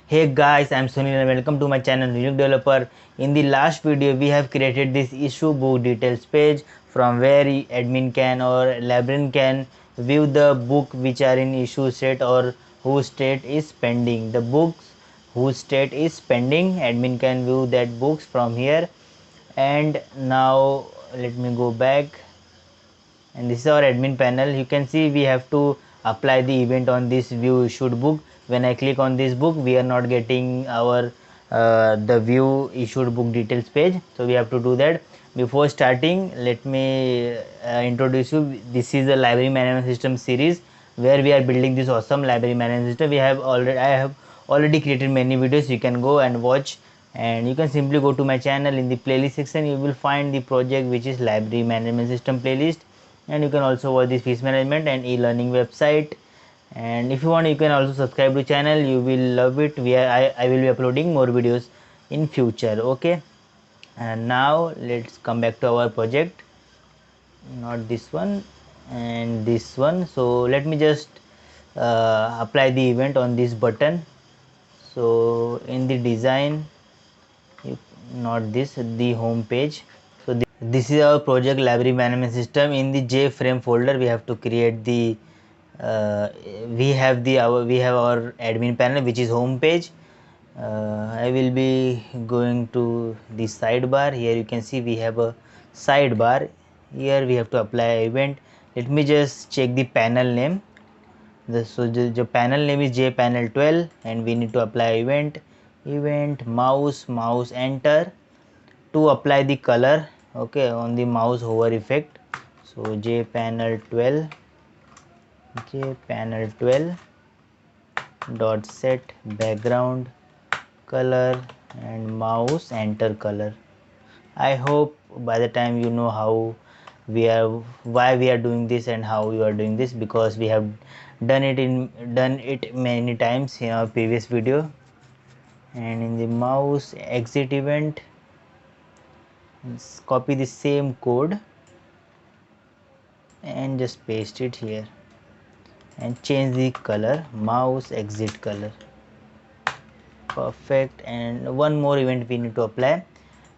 Hey guys, I'm Sunil and welcome to my channel Linux Developer. In the last video, we have created this issue book details page from where admin can or librarian can view the book which are in issue state or whose state is pending. The books whose state is pending, admin can view that books from here. And now let me go back, and this is our admin panel. You can see we have to apply the event on this view issued book. When I click on this book, we are not getting our the view issued book details page, so we have to do that. Before starting, let me introduce you. This is a library management system series where we are building this awesome library management system. I have already created many videos. You can go and watch, and you can simply go to my channel. In the playlist section you will find the project which is library management system playlist, and you can also watch this fees management and e-learning website. And if you want, you can also subscribe to channel. You will love it. I will be uploading more videos in future. Okay, and now let's come back to our project, not this one and this one. So let me just apply the event on this button. So in the design, not this, the home page. So this is our project library management system. In the JFrame folder, we have to create the we have our admin panel, which is home page. I will be going to the sidebar. Here you can see we have a sidebar. Here we have to apply event. Let me just check the panel name. The panel name is jpanel12, and we need to apply event mouse enter to apply the color, okay, on the mouse hover effect. So jpanel12 dot set background color and mouse enter color. I hope by the time you know why we are doing this and how you are doing this, because we have done it many times in our previous video. And in the mouse exit event, let's copy the same code and just paste it here and change the color, mouse exit color. Perfect. And one more event we need to apply,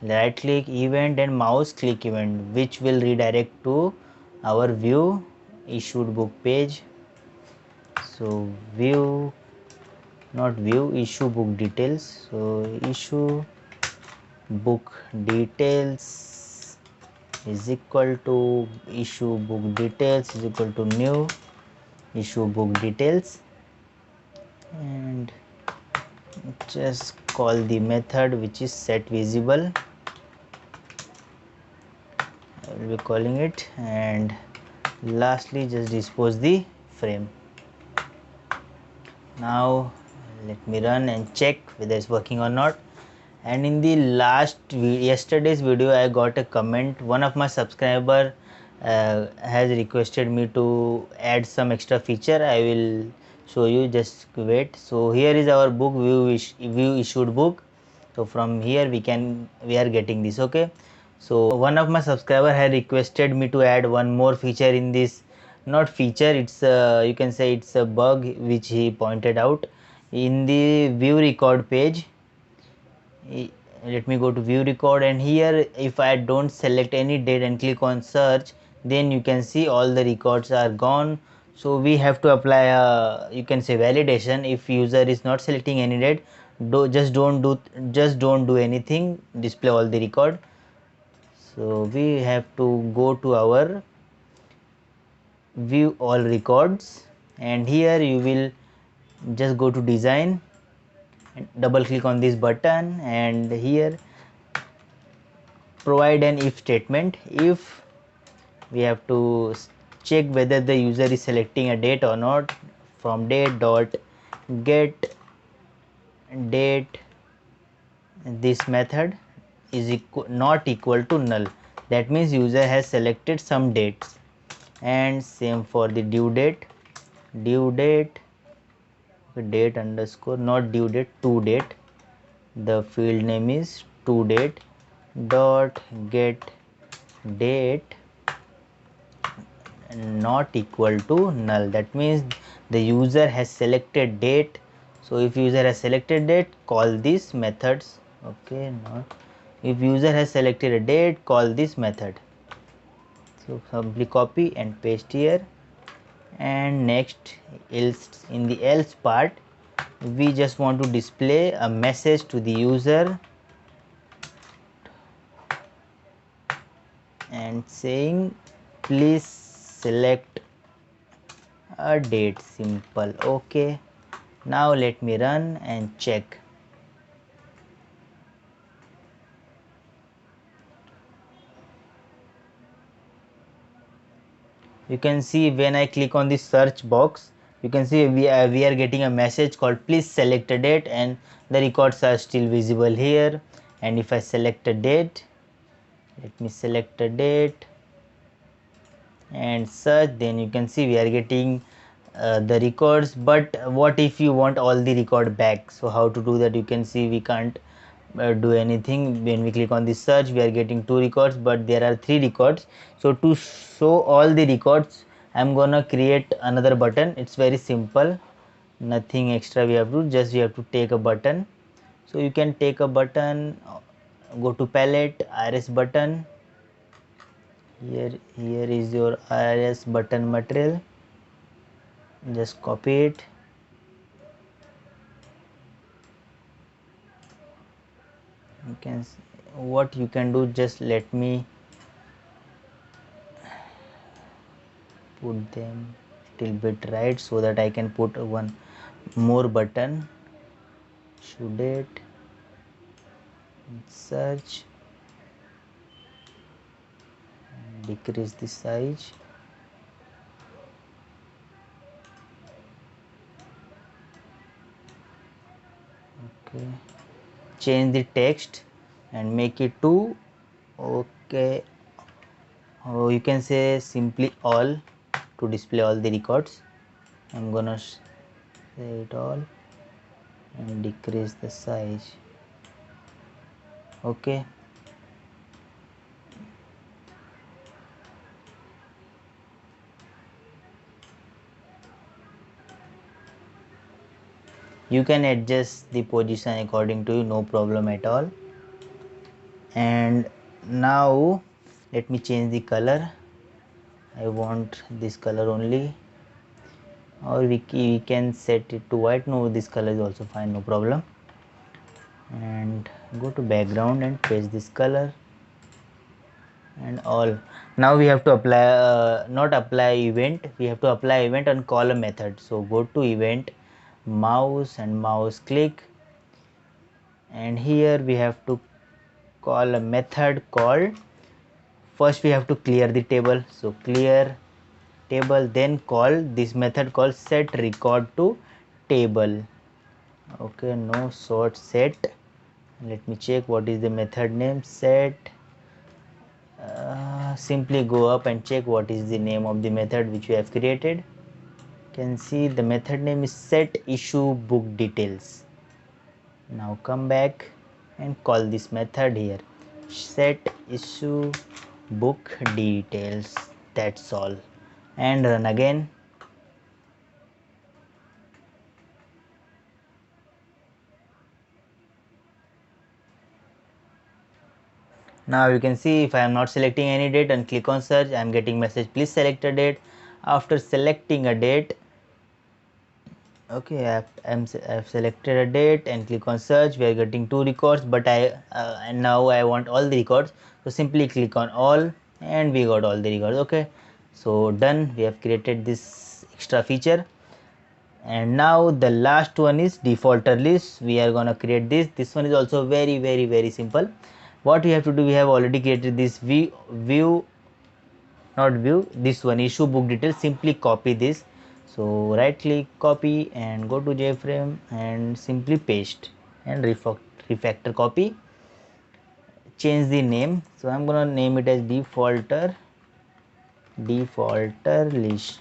right click event and mouse click event, which will redirect to our view issued book page. So view, not view, issue book details. So issue book details is equal to issue book details is equal to new issue book details, and just call the method which is set visible. I will be calling it, and lastly just dispose the frame. Now let me run and check whether it's working or not. And in the yesterday's video, I got a comment. One of my subscriber has requested me to add some extra feature. I will show you, just wait. So here is our book view issued book. So from here we are getting this. Okay, so one of my subscriber had requested me to add one more feature in this, not feature, it's you can say it's a bug which he pointed out. In the view record page, let me go to view record, and here if I don't select any date and click on search, then you can see all the records are gone. So we have to apply a, you can say, validation. If user is not selecting any date, just don't do anything, display all the record. So we have to go to our view all records, and here you will just go to design and double click on this button, and here provide an if statement. If we have to check whether the user is selecting a date or not, from date dot get date, this method is not equal to null. That means user has selected some dates. And same for the due date date underscore, not due date, to date. The field name is to date dot get date not equal to null. That means the user has selected date, so So if user has selected date, call these methods. Okay, not if user has selected a date, call this method. So simply copy and paste here. And next, else, in the else part, we just want to display a message to the user and saying please select a date. Simple. Okay, now let me run and check. You can see when I click on the search box, you can see we are getting a message called please select a date, and the records are still visible here. And if I select a date, let me select a date and search, then you can see we are getting the records. But what if you want all the record back? So how to do that? You can see we can't do anything. When we click on the search, we are getting 2 records, but there are 3 records. So to show all the records, I'm gonna create another button. It's very simple, nothing extra we have to, just we have to take a button. So you can take a button, go to palette, iris button. Here is your iris button material, just copy it. You can, what you can do, just let me put them little bit right so that I can put one more button. Should it search, decrease the size. Okay, change the text and make it to okay. Oh, you can say simply all to display all the records. I'm gonna say it all and decrease the size. Okay, you can adjust the position according to you, no problem at all. And now let me change the color. I want this color only, or we can set it to white. No, this color is also fine, no problem. And go to background and paste this color and all. Now we have to apply not apply event, we have to apply event on column method. So go to event, mouse and mouse click, and here we have to call a method called, first we have to clear the table. So clear table, then call this method called set record to table. Okay, no sort set. Let me check what is the method name. Set, simply go up and check what is the name of the method which we have created. You can see the method name is set issue book details. Now come back and call this method here, set issue book details. That's all, and run again. Now you can see if I am not selecting any date and click on search, I am getting message please select a date. After selecting a date, okay, I have selected a date and click on search, we are getting 2 records, but and now I want all the records. So simply click on all and we got all the records. Okay, so done, we have created this extra feature. And now the last one is defaulter list. We are gonna create this one is also very simple. What we have to do, we have already created this view, not view, this one issue book details. Simply copy this. So right click, copy, and go to JFrame and simply paste and refactor copy. Change the name. So I'm gonna name it as defaulter list,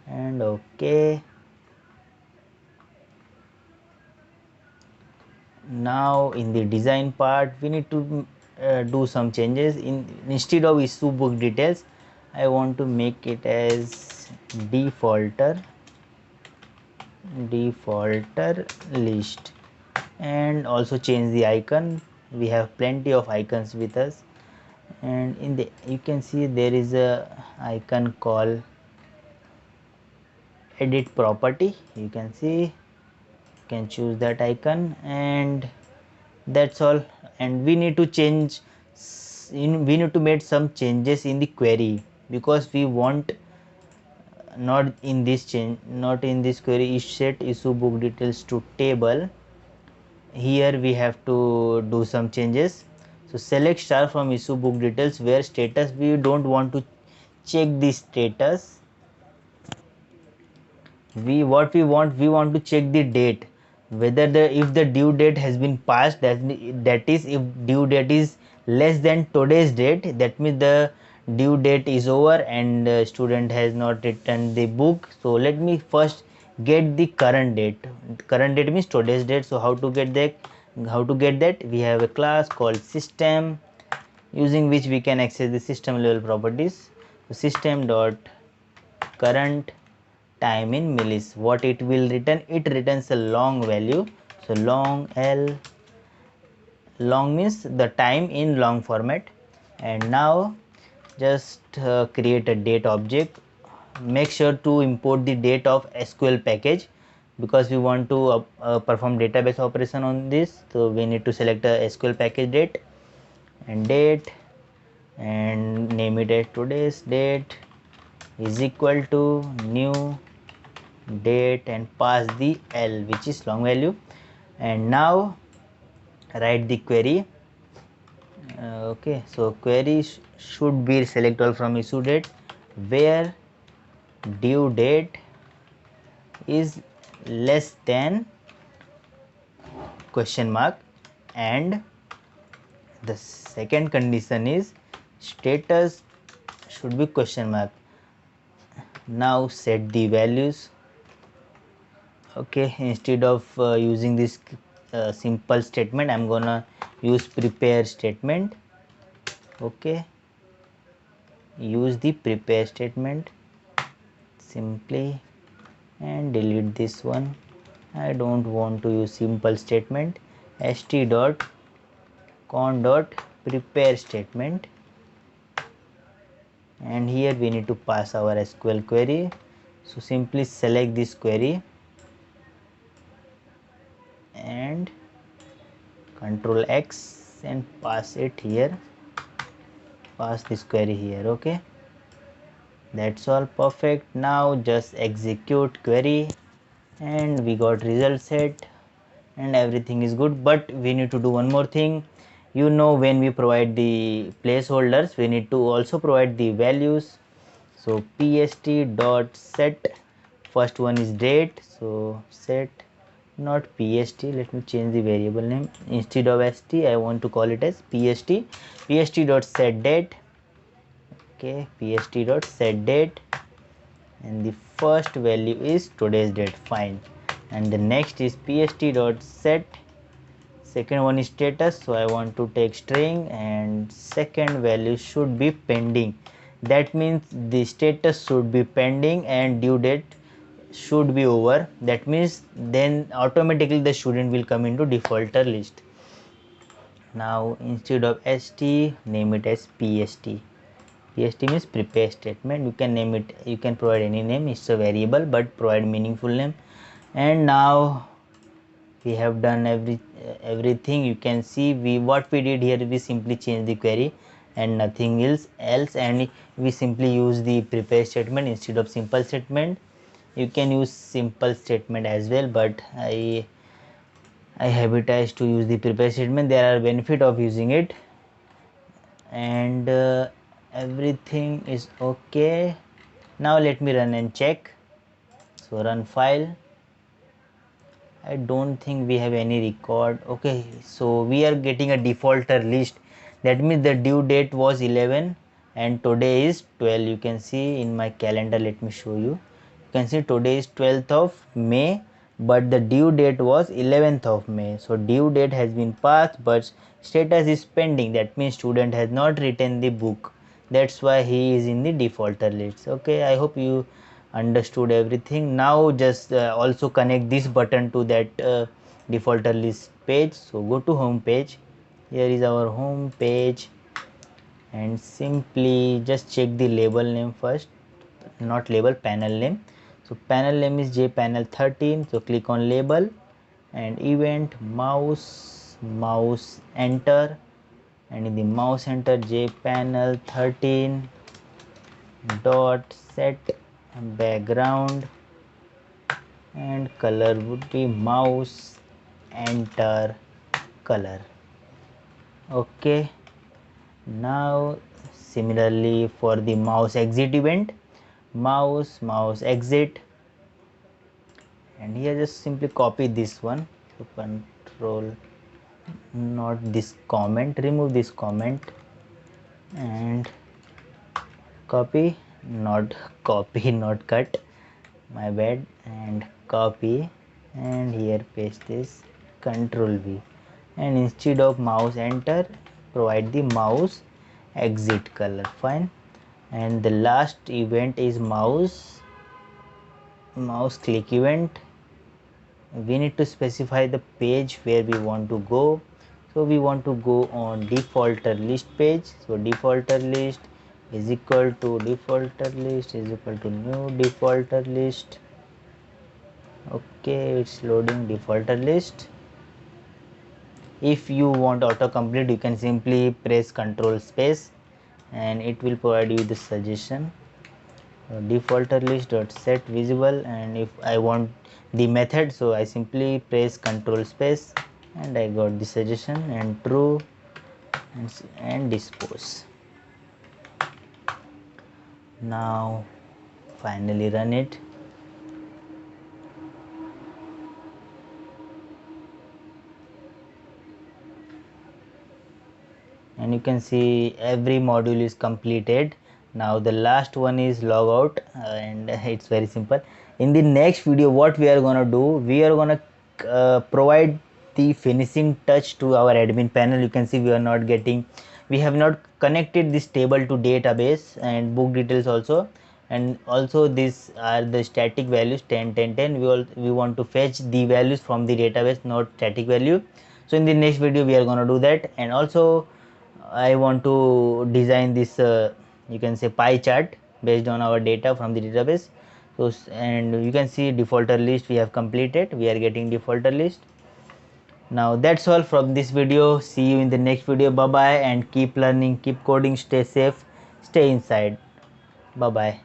and okay. Now in the design part, we need to do some changes. Instead of issue book details, I want to make it as defaulter defaulter list, and also change the icon. We have plenty of icons with us, and in the you can see there is a icon called edit property. You can see, you can choose that icon, and that's all. And we need to change we need to make some changes in the query, because we want not in this query is set issue book details to table. Here we have to do some changes. So select star from issue book details, where status we don't want to check the status. We want to check the date, whether if the due date has been passed, that is, if due date is less than today's date, that means the due date is over and student has not returned the book. So let me first get the current date. Current date means today's date. So how to get that? We have a class called system, using which we can access the system level properties. So system dot current time in millis. What it will return? It returns a long value. So long means the time in long format. And now just create a date object. Make sure to import the date of SQL package, because we want to perform database operation on this. So we need to select a SQL package date, and date, and name it as today's date is equal to new date, and pass the L, which is long value. And now write the query. Okay, so query should be select all from issue date, where due date is less than question mark, and the second condition is status should be question mark. Now set the values. Okay, instead of using this simple statement, I'm gonna use prepare statement. Okay, use the prepare statement simply, and delete this one. I don't want to use simple statement. st dot con dot prepare statement, and here we need to pass our SQL query. So simply select this query and Control X and pass it here, pass this query here. Okay, that's all perfect. Now just execute query, and we got result set and everything is good. But we need to do one more thing. You know, when we provide the placeholders, we need to also provide the values. So pst dot set, first one is date, so set, not pst, let me change the variable name. Instead of st, I want to call it as pst dot set date. Okay, pst dot set date, and the first value is today's date. Fine. And the next is pst dot set, second one is status, so I want to take string, and second value should be pending. That means the status should be pending and due date should be over. That means then automatically the student will come into defaulter list. Now instead of st, name it as pst. pst means prepare statement. You can name it, you can provide any name, it's a variable, but provide meaningful name. And now we have done everything. You can see what we did here, we simply change the query and nothing else, and we simply use the prepare statement instead of simple statement. You can use simple statement as well, but I habitize to use the prepare statement. There are benefit of using it, and everything is okay. Now let me run and check. So run file. I don't think we have any record. Okay, so we are getting a defaulter list. That means the due date was 11 and today is 12. You can see in my calendar, let me show you. You can see today is 12th of May, but the due date was 11th of May. So due date has been passed, but status is pending. That means student has not written the book. That's why he is in the defaulter list. Okay, I hope you understood everything. Now just also connect this button to that defaulter list page. So go to home page. Here is our home page, and simply just check the label name first, not label, panel name. So panel name is jpanel 13. So click on label and event mouse enter, and in the mouse enter jpanel 13 dot set background, and color would be mouse enter color. Okay, now similarly for the mouse exit event, mouse exit, and here just simply copy this one. So control, not this comment, remove this comment and copy, not copy, not cut, my bad, and copy, and here paste this, control V, and instead of mouse enter provide the mouse exit color. Fine. And the last event is mouse click event. We need to specify the page where we want to go. So we want to go on defaulter list page. So defaulter list is equal to defaulter list is equal to new defaulter list. Okay, it's loading defaulter list. If you want autocomplete, you can simply press control space and it will provide you the suggestion. Defaulter list dot set visible, and if I want the method, so I simply press control space and I got the suggestion, and true and dispose. Now finally run it. And you can see every module is completed. Now the last one is log out, and it's very simple. In the next video, what we are gonna do, we are gonna provide the finishing touch to our admin panel. You can see we have not connected this table to database and book details also, and also these are the static values 10 10 10. We want to fetch the values from the database, not static value. So in the next video we are gonna do that. And also I want to design this you can say pie chart based on our data from the database. So and you can see defaulter list we have completed. We are getting defaulter list. Now that's all from this video. See you in the next video. Bye bye, and keep learning, keep coding, stay safe, stay inside. Bye bye.